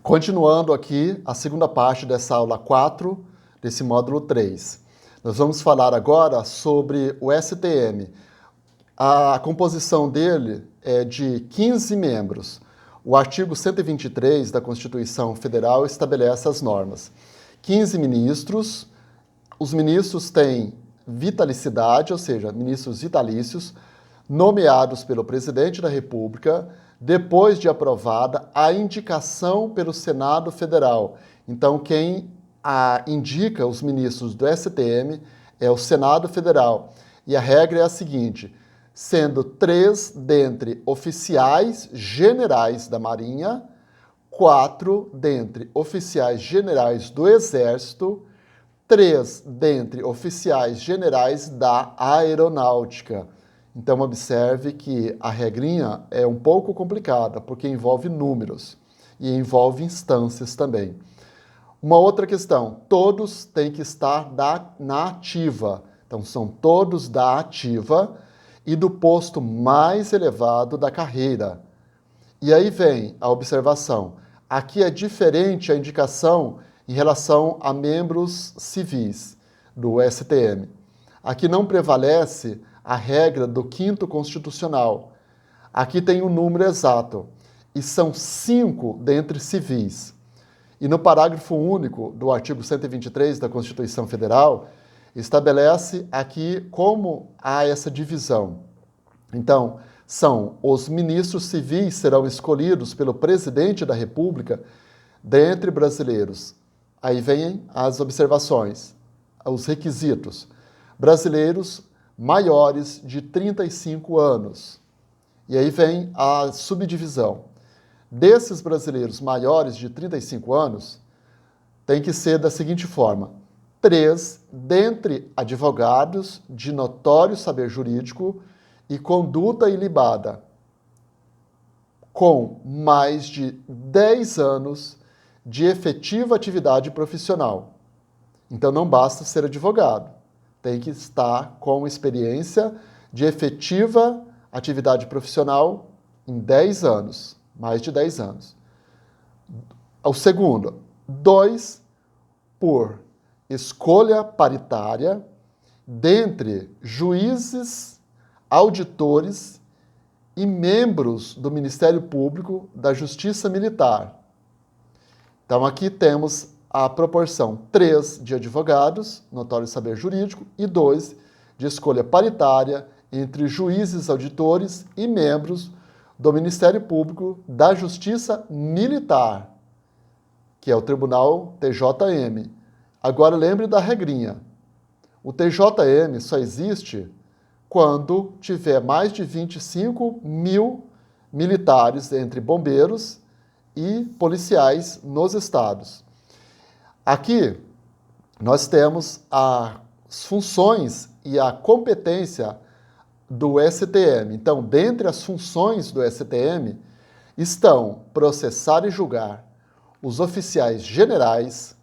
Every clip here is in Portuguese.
Continuando aqui a segunda parte dessa aula 4, desse módulo 3. Nós vamos falar agora sobre o STM. A composição dele é de 15 membros. O artigo 123 da Constituição Federal estabelece as normas. 15 ministros, os ministros têm vitalicidade, ou seja, ministros vitalícios, nomeados pelo presidente da República, depois de aprovada a indicação pelo Senado Federal. Então, quem indica os ministros do STM é o Senado Federal. E a regra é a seguinte: sendo 3 dentre oficiais generais da Marinha, 4 dentre oficiais generais do Exército, 3 dentre oficiais generais da Aeronáutica. Então, observe que a regrinha é um pouco complicada, porque envolve números e envolve instâncias também. Uma outra questão, todos têm que estar na ativa. Então, são todos da ativa e do posto mais elevado da carreira. E aí vem a observação. Aqui é diferente a indicação em relação a membros civis do STM. Aqui não prevalece a regra do 5º Constitucional. Aqui tem um número exato, e são 5 dentre civis. E no parágrafo único do artigo 123 da Constituição Federal, estabelece aqui como há essa divisão. Então, os ministros civis serão escolhidos pelo presidente da República dentre brasileiros. Aí vêm as observações, os requisitos. Brasileiros maiores de 35 anos. E aí vem a subdivisão. Desses brasileiros maiores de 35 anos, tem que ser da seguinte forma: 3 dentre advogados de notório saber jurídico e conduta ilibada, com mais de 10 anos de efetiva atividade profissional. Então não basta ser advogado. Tem que estar com experiência de efetiva atividade profissional em 10 anos, mais de 10 anos. O segundo, 2 por escolha paritária dentre juízes, auditores e membros do Ministério Público da Justiça Militar. Então aqui temos a proporção 3 de advogados, notório saber jurídico, e 2 de escolha paritária entre juízes, auditores e membros do Ministério Público da Justiça Militar, que é o Tribunal TJM. Agora lembre da regrinha. O TJM só existe quando tiver mais de 25 mil militares entre bombeiros e policiais nos estados. Aqui, nós temos as funções e a competência do STM. Então, dentre as funções do STM, estão processar e julgar os oficiais generais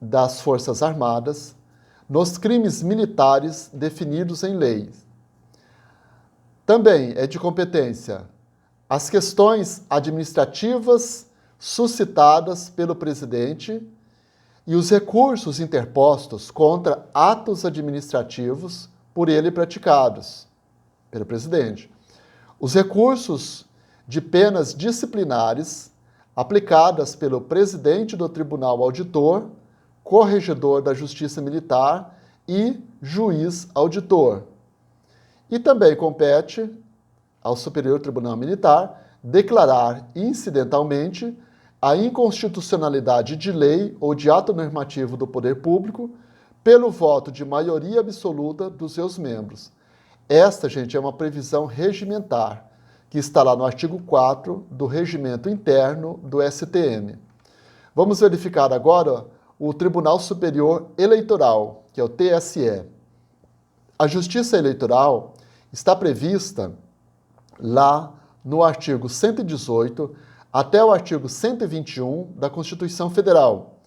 das Forças Armadas nos crimes militares definidos em lei. Também é de competência as questões administrativas suscitadas pelo presidente e os recursos interpostos contra atos administrativos por ele praticados, pelo presidente. Os recursos de penas disciplinares aplicadas pelo presidente do Tribunal Auditor, corregedor da Justiça Militar e juiz auditor. E também compete ao Superior Tribunal Militar declarar incidentalmente a inconstitucionalidade de lei ou de ato normativo do poder público pelo voto de maioria absoluta dos seus membros. Esta, gente, é uma previsão regimentar, que está lá no artigo 4 do Regimento Interno do STM. Vamos verificar agora o Tribunal Superior Eleitoral, que é o TSE. A Justiça Eleitoral está prevista lá no artigo 118 até o artigo 121 da Constituição Federal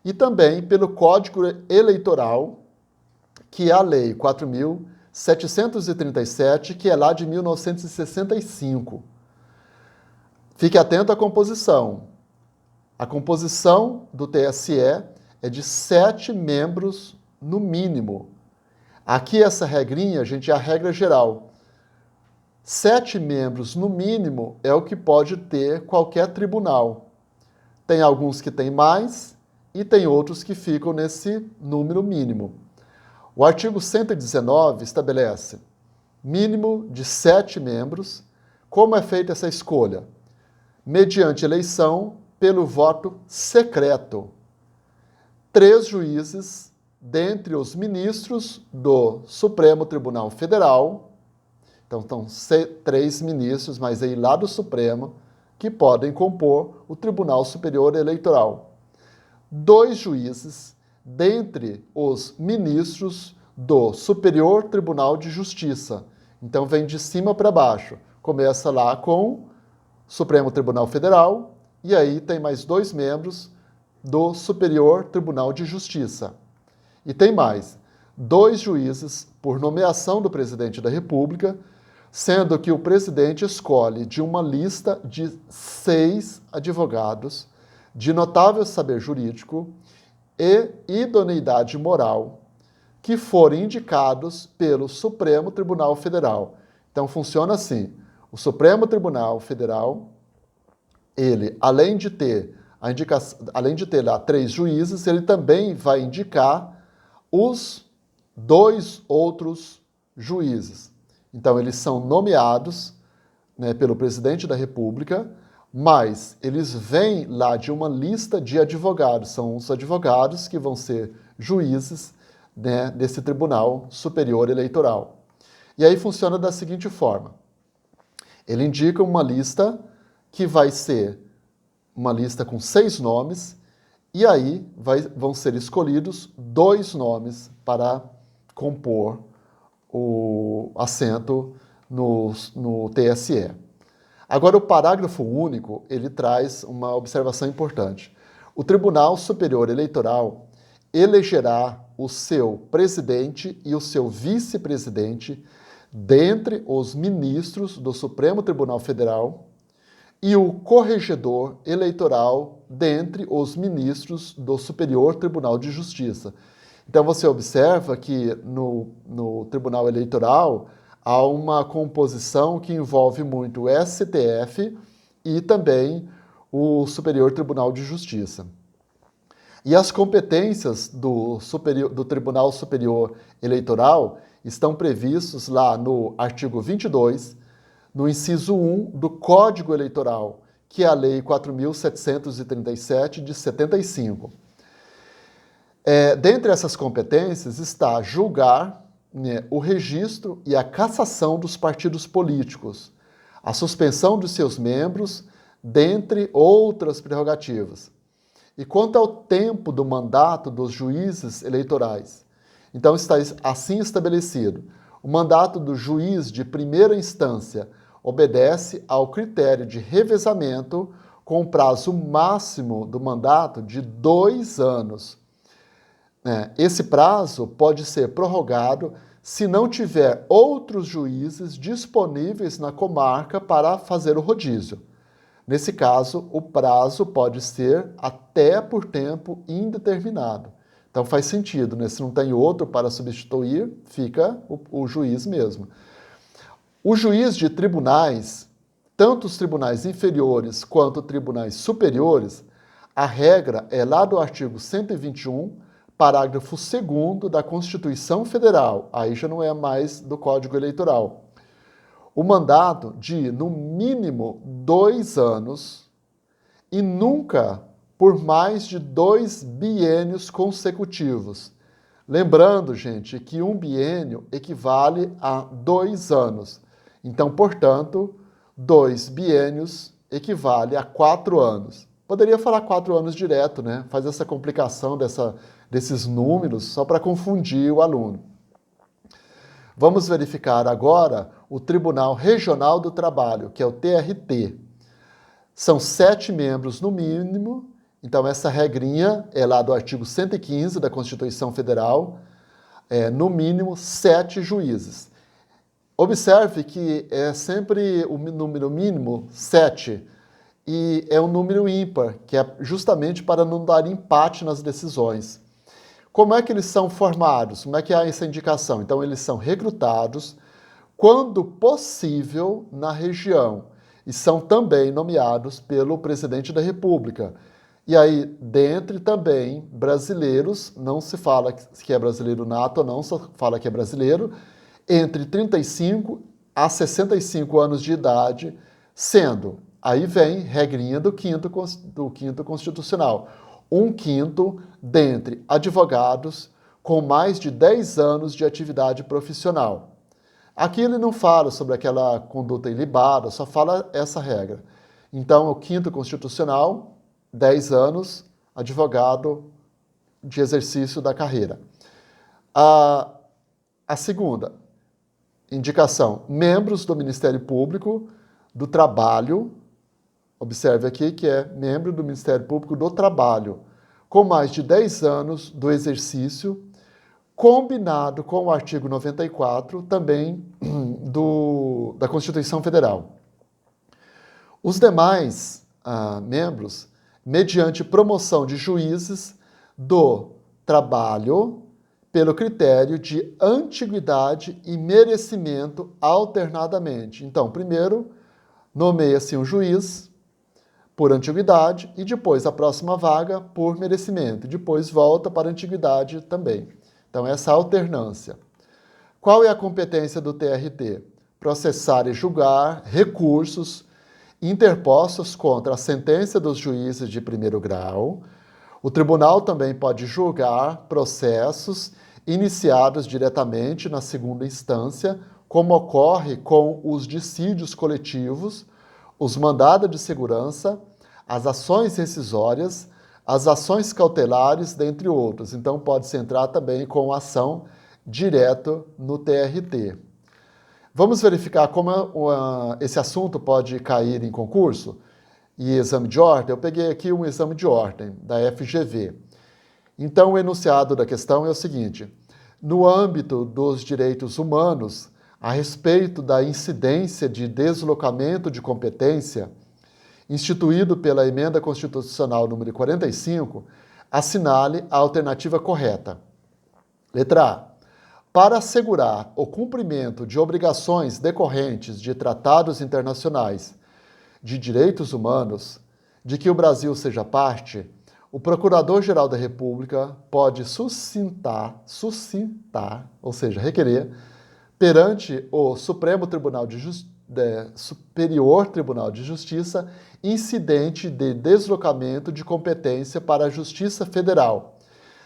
e também pelo Código Eleitoral, que é a Lei 4.737, que é lá de 1965. Fique atento à composição. A composição do TSE é de 7 membros no mínimo. Aqui essa regrinha, gente, é a regra geral. 7 membros no mínimo é o que pode ter qualquer tribunal. Tem alguns que têm mais e tem outros que ficam nesse número mínimo. O artigo 119 estabelece mínimo de 7 membros. Como é feita essa escolha? Mediante eleição pelo voto secreto. 3 juízes dentre os ministros do Supremo Tribunal Federal. Então, estão 3 ministros, mas aí lá do Supremo, que podem compor o Tribunal Superior Eleitoral. 2 juízes dentre os ministros do Superior Tribunal de Justiça. Então, vem de cima para baixo. Começa lá com o Supremo Tribunal Federal e aí tem mais 2 membros do Superior Tribunal de Justiça. E tem mais, 2 juízes por nomeação do presidente da República, sendo que o presidente escolhe de uma lista de 6 advogados de notável saber jurídico e idoneidade moral que forem indicados pelo Supremo Tribunal Federal. Então funciona assim, o Supremo Tribunal Federal, ele, além de ter lá 3 juízes, ele também vai indicar os 2 outros juízes. Então, eles são nomeados, né, pelo presidente da República, mas eles vêm lá de uma lista de advogados. São os advogados que vão ser juízes, né, desse Tribunal Superior Eleitoral. E aí funciona da seguinte forma. Ele indica uma lista que vai ser uma lista com 6 nomes, e aí vão ser escolhidos 2 nomes para compor o assento no TSE. Agora, o parágrafo único, ele traz uma observação importante. O Tribunal Superior Eleitoral elegerá o seu presidente e o seu vice-presidente dentre os ministros do Supremo Tribunal Federal e o corregedor eleitoral dentre os ministros do Superior Tribunal de Justiça. Então, você observa que no Tribunal Eleitoral há uma composição que envolve muito o STF e também o Superior Tribunal de Justiça. E as competências do Tribunal Superior Eleitoral estão previstos lá no artigo 22, no inciso 1 do Código Eleitoral, que é a Lei 4.737 de 75. Dentre essas competências está julgar, né, o registro e a cassação dos partidos políticos, a suspensão de seus membros, dentre outras prerrogativas. E quanto ao tempo do mandato dos juízes eleitorais, então está assim estabelecido. O mandato do juiz de primeira instância obedece ao critério de revezamento com prazo máximo do mandato de 2 anos. Esse prazo pode ser prorrogado se não tiver outros juízes disponíveis na comarca para fazer o rodízio. Nesse caso, o prazo pode ser até por tempo indeterminado. Então faz sentido, né? Se não tem outro para substituir, fica o juiz mesmo. O juiz de tribunais, tanto os tribunais inferiores quanto tribunais superiores, a regra é lá do artigo 121, parágrafo 2º da Constituição Federal, aí já não é mais do Código Eleitoral. O mandato de, no mínimo, 2 anos e nunca por mais de 2 biênios consecutivos. Lembrando, gente, que um biênio equivale a 2 anos. Então, portanto, 2 biênios equivale a 4 anos. Poderia falar 4 anos direto, né? Faz essa complicação desses números só para confundir o aluno. Vamos verificar agora o Tribunal Regional do Trabalho, que é o TRT. São 7 membros no mínimo, então essa regrinha é lá do artigo 115 da Constituição Federal, no mínimo 7 juízes. Observe que é sempre o número mínimo 7, e é um número ímpar, que é justamente para não dar empate nas decisões. Como é que eles são formados? Como é que há essa indicação? Então, eles são recrutados, quando possível, na região, e são também nomeados pelo presidente da República. E aí, dentre também brasileiros, não se fala que é brasileiro nato, não se fala que é brasileiro, entre 35 a 65 anos de idade, sendo, aí vem regrinha do quinto constitucional, um quinto dentre advogados com mais de 10 anos de atividade profissional. Aqui ele não fala sobre aquela conduta ilibada, só fala essa regra. Então, o quinto constitucional, 10 anos, advogado de exercício da carreira. A segunda indicação, membros do Ministério Público do Trabalho, observe aqui que é membro do Ministério Público do Trabalho, com mais de 10 anos do exercício, combinado com o artigo 94, também da Constituição Federal. Os demais membros, mediante promoção de juízes do trabalho, pelo critério de antiguidade e merecimento alternadamente. Então, primeiro, nomeia-se um juiz por antiguidade e depois a próxima vaga por merecimento. Depois volta para a antiguidade também. Então, essa alternância. Qual é a competência do TRT? Processar e julgar recursos interpostos contra a sentença dos juízes de primeiro grau. O tribunal também pode julgar processos iniciados diretamente na segunda instância, como ocorre com os dissídios coletivos, os mandados de segurança, as ações rescisórias, as ações cautelares, dentre outros. Então, pode-se entrar também com ação direto no TRT. Vamos verificar como esse assunto pode cair em concurso e exame de ordem. Eu peguei aqui um exame de ordem da FGV. Então, o enunciado da questão é o seguinte: no âmbito dos direitos humanos, a respeito da incidência de deslocamento de competência, instituído pela Emenda Constitucional número 45, assinale a alternativa correta. Letra A. Para assegurar o cumprimento de obrigações decorrentes de tratados internacionais de direitos humanos, de que o Brasil seja parte, o Procurador-Geral da República pode suscitar, ou seja, requerer, perante o Superior Tribunal de Justiça, incidente de deslocamento de competência para a Justiça Federal,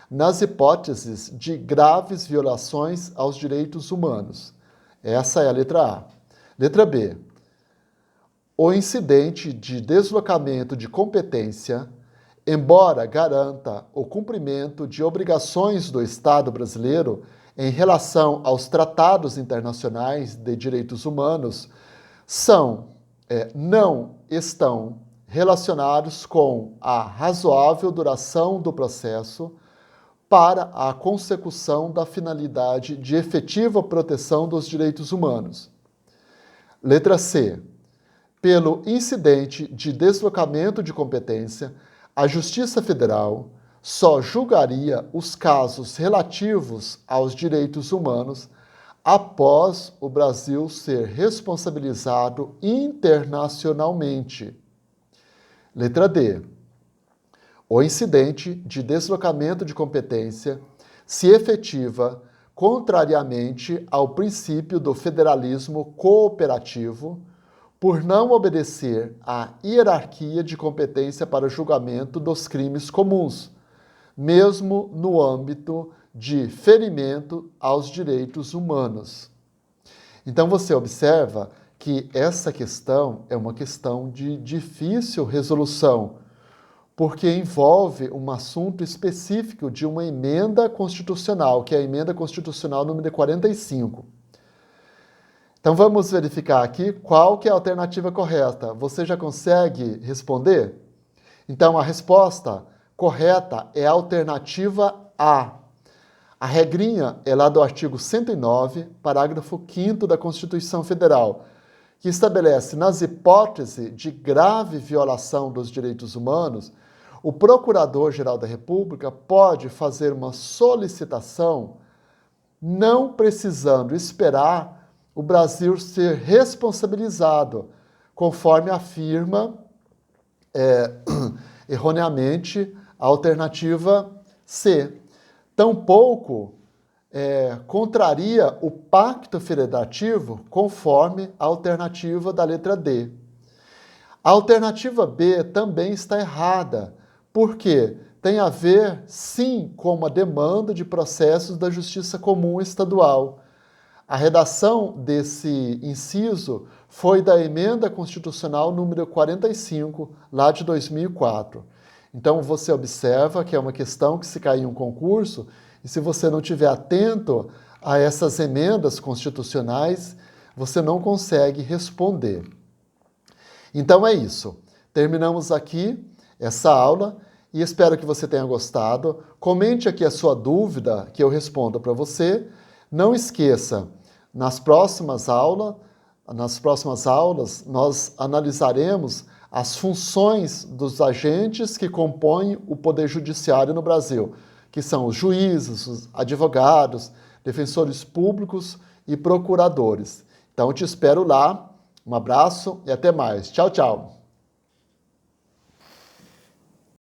nas hipóteses de graves violações aos direitos humanos. Essa é a letra A. Letra B. O incidente de deslocamento de competência, embora garanta o cumprimento de obrigações do Estado brasileiro em relação aos tratados internacionais de direitos humanos, não estão relacionados com a razoável duração do processo para a consecução da finalidade de efetiva proteção dos direitos humanos. Letra C. Pelo incidente de deslocamento de competência, a Justiça Federal só julgaria os casos relativos aos direitos humanos após o Brasil ser responsabilizado internacionalmente. Letra D. O incidente de deslocamento de competência se efetiva contrariamente ao princípio do federalismo cooperativo, por não obedecer à hierarquia de competência para o julgamento dos crimes comuns, mesmo no âmbito de ferimento aos direitos humanos. Então você observa que essa questão é uma questão de difícil resolução, porque envolve um assunto específico de uma emenda constitucional, que é a Emenda Constitucional número 45. Então vamos verificar aqui qual que é a alternativa correta. Você já consegue responder? Então a resposta correta é a alternativa A. A regrinha é lá do artigo 109, parágrafo 5º da Constituição Federal, que estabelece, nas hipóteses de grave violação dos direitos humanos, o Procurador-Geral da República pode fazer uma solicitação não precisando esperar o Brasil ser responsabilizado, conforme afirma erroneamente a alternativa C. Tampouco contraria o pacto federativo, conforme a alternativa da letra D. A alternativa B também está errada, porque tem a ver, sim, com uma demanda de processos da Justiça Comum Estadual. A redação desse inciso foi da Emenda Constitucional número 45, lá de 2004. Então, você observa que é uma questão que se cair em um concurso, e se você não estiver atento a essas emendas constitucionais, você não consegue responder. Então é isso. Terminamos aqui essa aula e espero que você tenha gostado. Comente aqui a sua dúvida que eu respondo para você. Não esqueça, nas próximas aulas nós analisaremos as funções dos agentes que compõem o Poder Judiciário no Brasil, que são os juízes, os advogados, defensores públicos e procuradores. Então, eu te espero lá. Um abraço e até mais. Tchau, tchau.